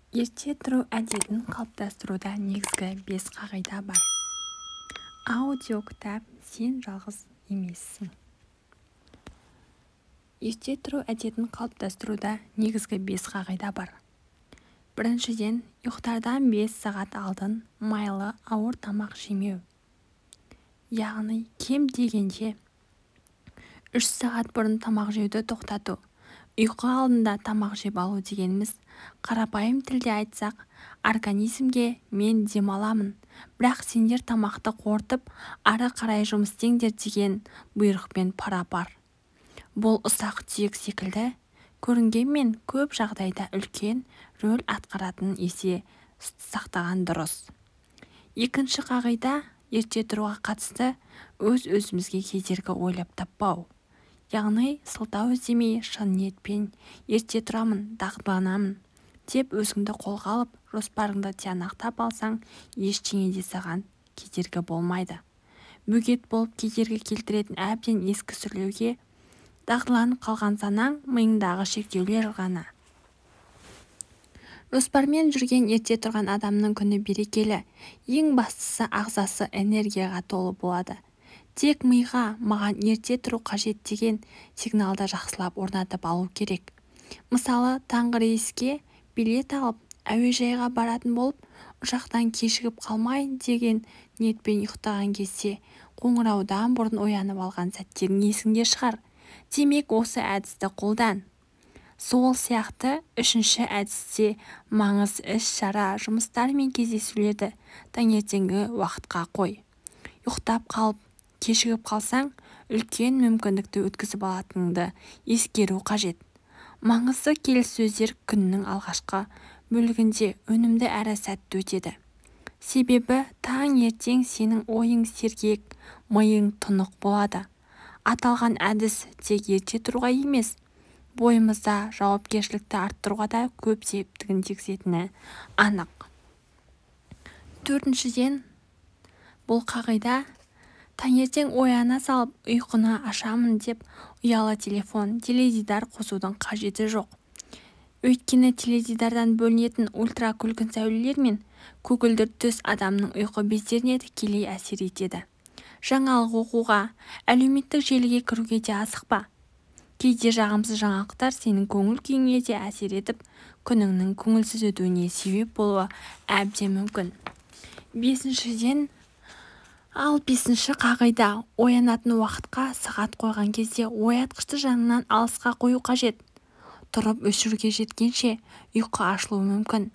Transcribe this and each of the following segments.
Ерте тұру әдетін қалыптастыруда негізгі 5 қағида бар. Аудиокітап «Сен жалғыз емессің». Ерте тұру әдетін қалыптастыруда негізгі 5 қағида бар. Біріншіден, ұйықтардан 5 сағат алдын майлы ауыр тамақ жемеу. Яғни, кем дегенде 3 сағат бұрын тамақ жеуді тоқтату. Ұйқы алдында тамақ жеп алу дегеніміз, қарапайым тілде айтсақ, организмге мен демаламын, бірақ сендер тамақты қорытып, ары қарай жұмыс істеңдер деген бұйрықпен пара-пар. Бұл ұсақ-түйек секілді көрінгенмен көп жағдайда үлкен рөл атқаратын есе сақтаған дұрыс. Екінші қағида ерте тұруға қатысты өз-өзімізге кедергі ойлап таппау. Яғни, сылтау іздемей шын ниетпен ерте тұрамын, дағдыланамын деп өзіңді қолға алып, жоспарыңды тиянақтап алсаң, ештеңе де саған кедергі болмайды. Бөгет болып кедергі келтіретін әбден ескі сүрлеуге дағдыланып қалған санаң миыңдағы шектеулер ғана. Жоспармен жүрген ерте тұрған адамның күні берекелі, ең бастысы ағзасы энергияға толы болады. Тек миға маған ерте тұру қажет деген сигналды жақсылап орнатып алу керек. Мысалы, таңғы рейске билет алып, әуежайға баратын болып, ұшақтан кешігіп қалмай деген ниетпен ұйықтаған кезде қоңыраудан бұрын оянып алған сәттерің есіңде шығар. Демек, осы әдісті қолдан. Сол сияқты үшінші әдісте маңыз іс-шара, жұмыстар мен кездесулерді таңертеңгі уақытқа қой. Ұйықтап қалып, кешігіп қалсаң, үлкен мүмкіндікті өткізіп алатыныңды ескеру қажет. Маңызды келіссөздер күннің алғашқы бөлігінде өнімді әрі сәтті өтеді. Себебі таң ертең сенің ойың сергек, миың тұнық болады. Аталған әдіс тек ерте тұруға емес, бойымызда жауапкершілікті арттыруға да көп септігін тигізетіні анық. Төртіншіден, бұл қағида таңертең ояна салып ұйқыны ашамын деп ұялы телефон, теледидар қосудың қажеті жоқ. Өйткені теледидардан бөлінетін ультракүлгін сәулелер мен көгілдір түс адамның ұйқы бездеріне тікелей әсер етеді. Жаңалық оқуға, әлеуметтік желіге кіруге де асықпа. Кейде жағымсыз жаңалықтар сенің көңіл күйіңе де әсер етіп, күніңнің көңілсіз өтуіне себеп болуы әбден мүмкін. Бесінші қағида, оянатын уақытқа сағат қойған кезде оятқышты жанынан алысқа қою қажет. Тұрып өшіруге жеткенше ұйқы ашылуы мүмкін.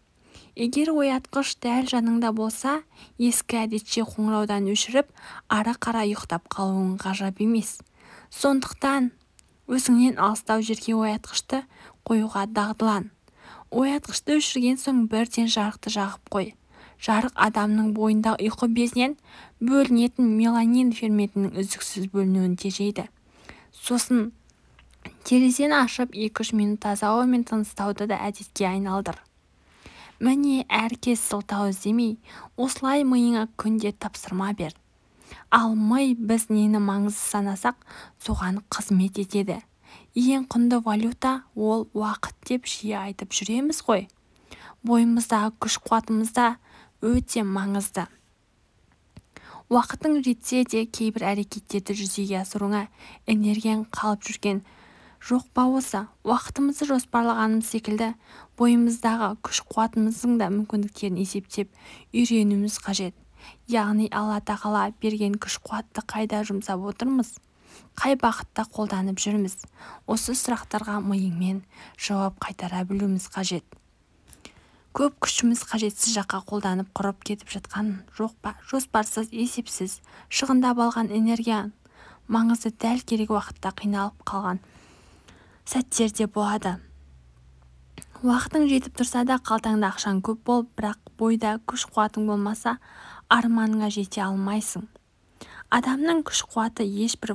Егер оятқыш дәл жаныңда болса, ескі әдетше қоңыраудан өшіріп, ары қарай ұйықтап қалуың ғажап емес. Сондықтан өзіңнен алыстау жерге оятқышты қоюға дағдылан. Оятқышты өшірген соң бірден жарықты жағып қой. Жарық адамның бойында ұйқы безінен бөлінетін меланин ферментінің үздіксіз бөлінуін тежейді. Сосын терезені ашып 2-3 минут таза ауамен тыныстауды да әдетке айналдыр. Міне, әркез сылтау іздемей, осылай миыңа күнде тапсырма бер. Ал ми біз нені маңызды санасақ, соған қызмет етеді. Ең құнды валюта ол уақыт деп жиі айтып жүреміз ғой. Бойымыздағы күш-қуатымызда өте маңызды. Уақытың жетсе де кейбір әрекеттерді жүзеге асыруыңа энергияң қалып жүрген жоқ па осы? Уақытымызды жоспарлағанымыз секілді, бойымыздағы күш-қуатымыздың да мүмкіндіктерін есептеп үйренуіміз қажет. Яғни Алла тағала берген күш-қуатты қайда жұмсап отырмыз? Қай бағытта қолданып жүрміз? Осы сұрақтарға миыңмен жауап қайтара білуіміз қажет. Көп күшіміз қажетсіз жаққа қолданып құрып кетіп жатқан жоқ па? Жоспарсыз, есепсіз, шығындап алған энергия маңызды дәл керек уақытта қиналып қалған сәттерде болады. Уақытың жетіп тұрса да қалтаңда ақшаң көп болып, бірақ бойда күш-қуатың болмаса, арманыңа жете алмайсың. Адамның күш-қуаты ешбір